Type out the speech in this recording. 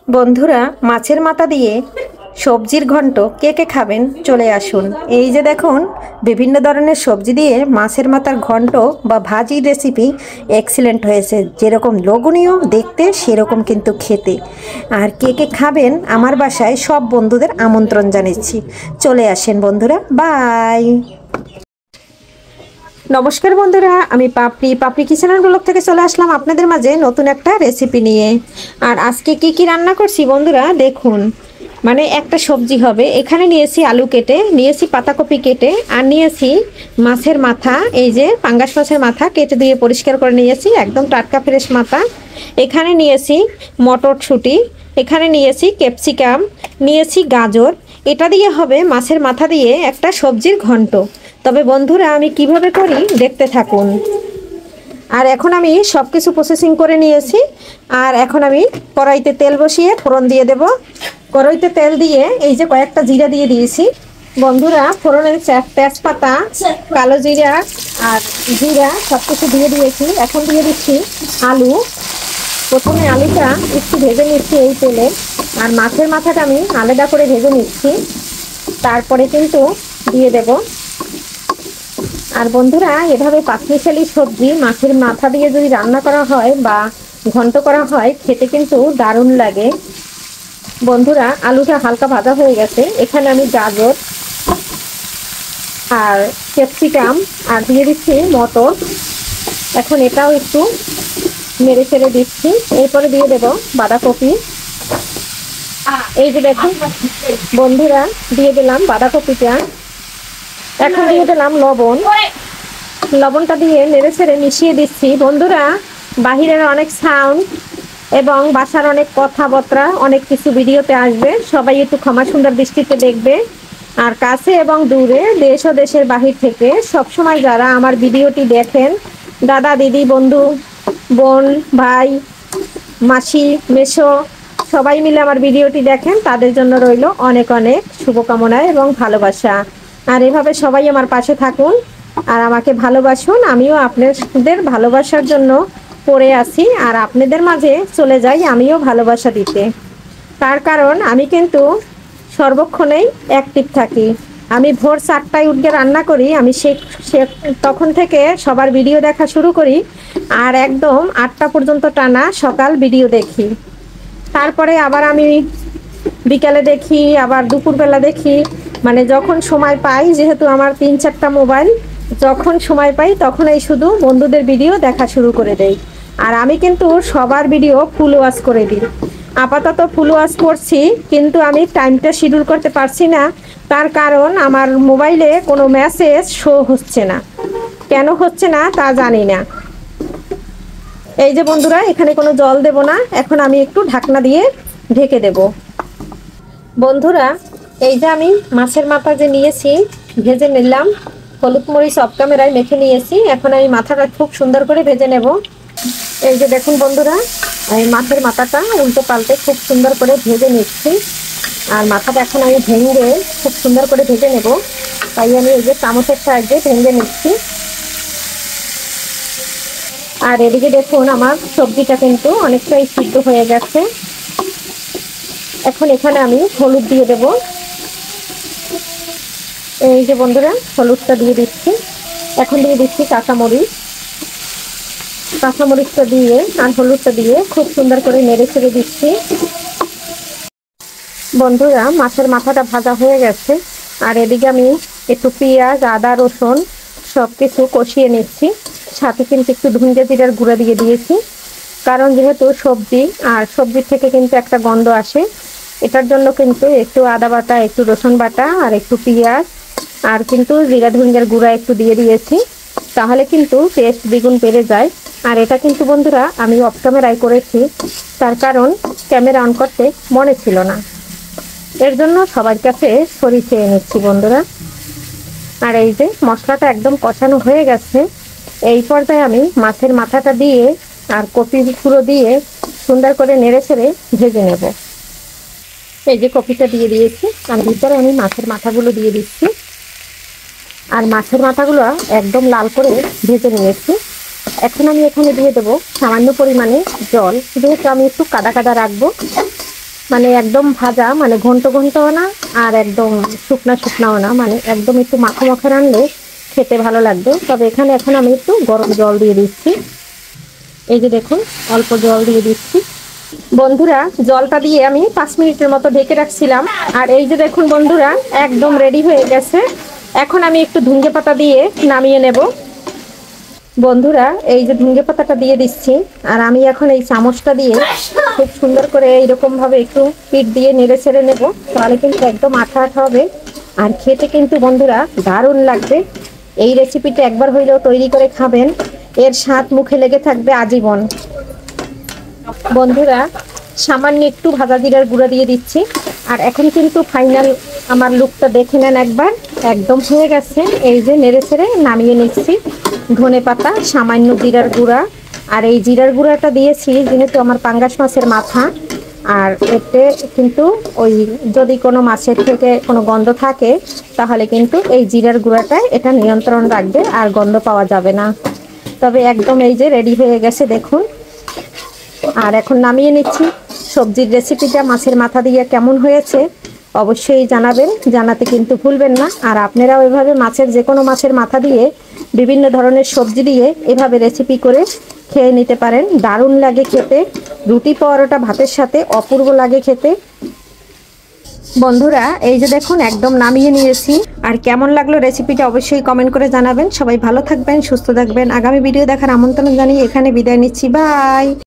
বন্ধুরা, মাছের মাথা দিয়ে সবজির ঘন্ট কে কে খাবেন চলে আসুন। এই যে দেখুন, বিভিন্ন ধরনের সবজি দিয়ে মাছের মাথার ঘন্ট বা ভাজি রেসিপি এক্সিলেন্ট হয়েছে। যেরকম লোভনীয় দেখতে সেরকম কিন্তু খেতে। আর কে কে খাবেন আমার বাসায় সব বন্ধুদের আমন্ত্রণ জানাচ্ছি, চলে আসেন বন্ধুরা। বাই। নমস্কার বন্ধুরা, আমি পাপড়ি কিচেন ব্লগ থেকে চলে আসলাম আপনাদের মাঝে নতুন একটা রেসিপি নিয়ে। আর আজকে কি রান্না করছি বন্ধুরা দেখুন। মানে একটা সবজি হবে, এখানে নিয়েছি আলু কেটে, নিয়েছি পাতাকপি কেটে, আর নিয়েছি মাছের মাথা। এই যে পাঙ্গাস মাছের মাথা কেটে দিয়ে পরিষ্কার করে নিয়েছি, একদম টাটকা ফ্রেশ মাথা। এখানে নিয়েছি মটরশুঁটি, এখানে নিয়েছি ক্যাপসিকাম, নিয়েছি গাজর। এটা দিয়ে হবে মাছের মাথা দিয়ে একটা সবজির ঘন্ট। তবে বন্ধুরা আমি কিভাবে করি দেখতে থাকুন। আর এখন আমি সব কিছু প্রসেসিং করে নিয়েছি। আর এখন আমি কড়াইতে তেল বসিয়ে ফোড়ন দিয়ে দেব। কড়াইতে তেল দিয়ে এই যে কয়েকটা জিরা দিয়ে দিয়েছি বন্ধুরা। ফোড়নের তেজপাতা, কালো জিরা আর জিরা সব কিছু দিয়ে দিয়েছি। এখন দিয়ে দিচ্ছি আলু। প্রথমে আলুটা একটু ভেজে নিচ্ছি এই তেলে, আর মাছের মাথাটা আমি আলাদা করে ভেজে নিচ্ছি, তারপরে কিন্তু দিয়ে দেব। আর বন্ধুরা, এভাবে পাঁচমিশালি সবজি মাছের মাথা দিয়ে যদি রান্না করা হয় বা ঘন্ট করা হয়, খেতে কিন্তু দারুণ লাগে। বন্ধুরা, আলুটা হালকা ভাজা হয়ে গেছে। এখানে আমি গাজর আর ক্যাপসিকাম আর দিয়ে দিচ্ছি মটর। এখন এটাও একটু নেড়ে ছেড়ে দিচ্ছি। এরপরে দিয়ে দেব বাঁধাকপি। এই যে দেখুন বন্ধুরা, দিয়ে দিলাম বাঁধাকপিটা। এখন দিয়ে দিলাম লবণ। লবণটা দিয়ে নেড়ে ছেড়ে মিশিয়ে দিচ্ছি। বন্ধুরা, বাহিরের অনেক সাউন্ড এবং বাসার অনেক কথাবার্তা অনেক কিছু ভিডিওতে আসবে, সবাই একটু ক্ষমা সুন্দর দৃষ্টিতে দেখবে। আর কাছে এবং দূরে দেশ ও দেশের বাহির থেকে সবসময় যারা আমার ভিডিওটি দেখেন, দাদা দিদি বন্ধু বোন ভাই মাসি মেসো সবাই মিলে আমার ভিডিওটি দেখেন, তাদের জন্য রইল অনেক অনেক শুভকামনা এবং ভালোবাসা। আর এভাবে সবাই আমার পাশে থাকুন আর আমাকে ভালোবাসুন। আমিও আপনাদের ভালোবাসার জন্য পড়ে আছি, আর আপনাদের মাঝে চলে যাই আমিও ভালোবাসা দিতে। তার কারণ আমি কিন্তু সর্বক্ষণেই অ্যাক্টিভ থাকি। আমি ভোর 4টায় উঠে রান্না করি। আমি তখন থেকে সবার ভিডিও দেখা শুরু করি, আর একদম 8টা পর্যন্ত টানা সকাল ভিডিও দেখি। তারপরে আবার আমি বিকালে দেখি, আবার দুপুরবেলা দেখি। মানে যখন সময় পাই, যেহেতু আমার 3-4টা মোবাইল, যখন সময় পাই তখন এই শুধু বন্ধুদের ভিডিও দেখা শুরু করে দেই। আর আমি কিন্তু সবার ভিডিও ফুল ওয়াচ করে দিই। আপাতত ফুল ওয়াচ করছি, কিন্তু আমি টাইমটা শিডিউল করতে পারছি না। তার কারণ আমার মোবাইলে কোনো মেসেজ শো হচ্ছে না। কেন হচ্ছে না তা জানি না। এই যে বন্ধুরা, এখানে কোনো জল দেব না। এখন আমি একটু ঢাকনা দিয়ে ঢেকে দেব। বন্ধুরা, এই যে আমি মাছের মাথা যে নিয়েছি ভেজে নিলাম, হলুদ মরিচ অফ ক্যামেরায় মেখে নিয়েছি। এখন আমি মাথাটা খুব সুন্দর করে ভেজে নেব। এই যে দেখুন বন্ধুরা, আমি মাছের মাথাটা উল্টো পাল্টে খুব সুন্দর করে ভেজে নিচ্ছি। আর মাথাটা এখন আমি ভেঙে খুব সুন্দর করে ভেজে নেব, তাই আমি এই যে চামচের সাহায্যে ভেঙে নিচ্ছি। আর এদিকে দেখুন আমার সবজিটা কিন্তু অনেকটাই সিদ্ধ হয়ে গেছে। এখন এখানে আমি হলুদ দিয়ে দেব। এই যে বন্ধুরা, হলুদটা দিয়ে দিচ্ছি। এখন দিয়ে দিচ্ছি কাঁচামরিচটা দিয়ে আর হলুদটা দিয়ে খুব সুন্দর করে নেড়ে ছেড়ে দিচ্ছি। বন্ধুরা, মাছের মাথাটা ভাজা হয়ে গেছে। আর এদিকে আমি একটু পেঁয়াজ আদা রসুন সব কিছু কষিয়ে নিচ্ছি। সাথে কিন্তু একটু ধনিয়া জিরার গুঁড়া দিয়ে দিয়েছি, কারণ যেহেতু সবজি, আর সবজির থেকে কিন্তু একটা গন্ধ আসে। এটার জন্য কিন্তু একটু আদা বাটা, একটু রসুন বাটা আর একটু পেঁয়াজ আর কিন্তু জিরা ধনিয়ার গুঁড়া একটু দিয়ে দিয়েছি, তাহলে কিন্তু টেস্ট দ্বিগুণ বেড়ে যায়। আর এটা কিন্তু বন্ধুরা আমি অফ ক্যামেরায় করেছি, তার কারণ ক্যামেরা অন করতে মনে ছিল না। এর জন্য সবার কাছে সরি চেয়ে নিচ্ছি বন্ধুরা। আর এই যে মশলাটা একদম কষানো হয়ে গেছে। এই পর্যায়ে আমি মাছের মাথাটা দিয়ে আর কপি পুরো দিয়ে সুন্দর করে নেড়ে ছেড়ে ভেজে নেব। এই যে কপিটা দিয়ে দিয়েছি, আর ভিতরে আমি মাছের মাথাগুলো দিয়ে দিচ্ছি। আর মাছের মাথাগুলো একদম লাল করে ভেজে নিয়েছি। এখন আমি এখানে দিয়ে দেবো সামান্য পরিমাণে জল, যেহেতু আমি একটু কাদা কাদা রাখবো। মানে একদম ভাজা, মানে ঘন্ট ঘন্টও না আর একদম শুকনা শুকনাও না, মানে একদম একটু মাখো মাখো রানলে খেতে ভালো লাগবে। তবে এখানে এখন আমি একটু গরম জল দিয়ে দিচ্ছি। এই যে দেখুন অল্প জল দিয়ে দিচ্ছি বন্ধুরা। জলটা দিয়ে আমি 5 মিনিটের মতো ঢেকে রাখছিলাম। আর এই যে দেখুন বন্ধুরা একদম রেডি হয়ে গেছে। এখন আমি একটু ধুঙ্গে পাতা দিয়ে নামিয়ে নেব। বন্ধুরা এই যে ধুঙ্গে পাতাটা দিয়ে দিচ্ছি, আর আমি এখন এই চামচটা দিয়ে খুব সুন্দর করে এইরকম ভাবে একটু পিঠ দিয়ে নেড়ে ছেড়ে নেব, তাহলে কিন্তু একদম আঠা আঠা হবে। আর খেতে কিন্তু বন্ধুরা দারুণ লাগবে। এই রেসিপিটা একবার হইলেও তৈরি করে খাবেন, এর স্বাদ মুখে লেগে থাকবে আজীবন। বন্ধুরা সামান্য একটু ভাজা জিরার গুঁড়া দিয়ে দিচ্ছি। আর এখন কিন্তু ফাইনাল আমার লুকটা দেখে নেন একবার, একদম হয়ে গেছে। এই যে নেড়ে ছেড়ে নামিয়ে নিচ্ছি। ধনে পাতা, সামান্য জিরার গুঁড়া, আর এই জিরার গুঁড়াটা দিয়েছি যেহেতু আমার পাঙ্গাস মাছের মাথা। আর এতে কিন্তু ওই যদি কোনো মাছের থেকে কোনো গন্ধ থাকে তাহলে কিন্তু এই জিরার গুঁড়াটায় এটা নিয়ন্ত্রণ রাখবে আর গন্ধ পাওয়া যাবে না। তবে একদম এই যে রেডি হয়ে গেছে দেখুন। আর এখন নামিয়ে নিচ্ছি। সবজির রেসিপিটা মাছের মাথা দিয়ে কেমন হয়েছে অবশ্যই জানাবেন, জানাতে কিন্তু ভুলবেন না। আর আপনারাও এভাবে মাছের যে কোনো মাছের মাথা দিয়ে বিভিন্ন ধরনের সবজি দিয়ে এভাবে রেসিপি করে খেয়ে নিতে পারেন, দারুণ লাগে খেতে। রুটি পরোটা ভাতের সাথে অপূর্ব লাগে খেতে। বন্ধুরা এই যে দেখুন একদম নামিয়ে নিয়েছি। আর কেমন লাগলো রেসিপিটা অবশ্যই কমেন্ট করে জানাবেন। সবাই ভালো থাকবেন, সুস্থ থাকবেন। আগামী ভিডিও দেখার আমন্ত্রণ জানিয়ে এখানে বিদায় নিচ্ছি। বাই।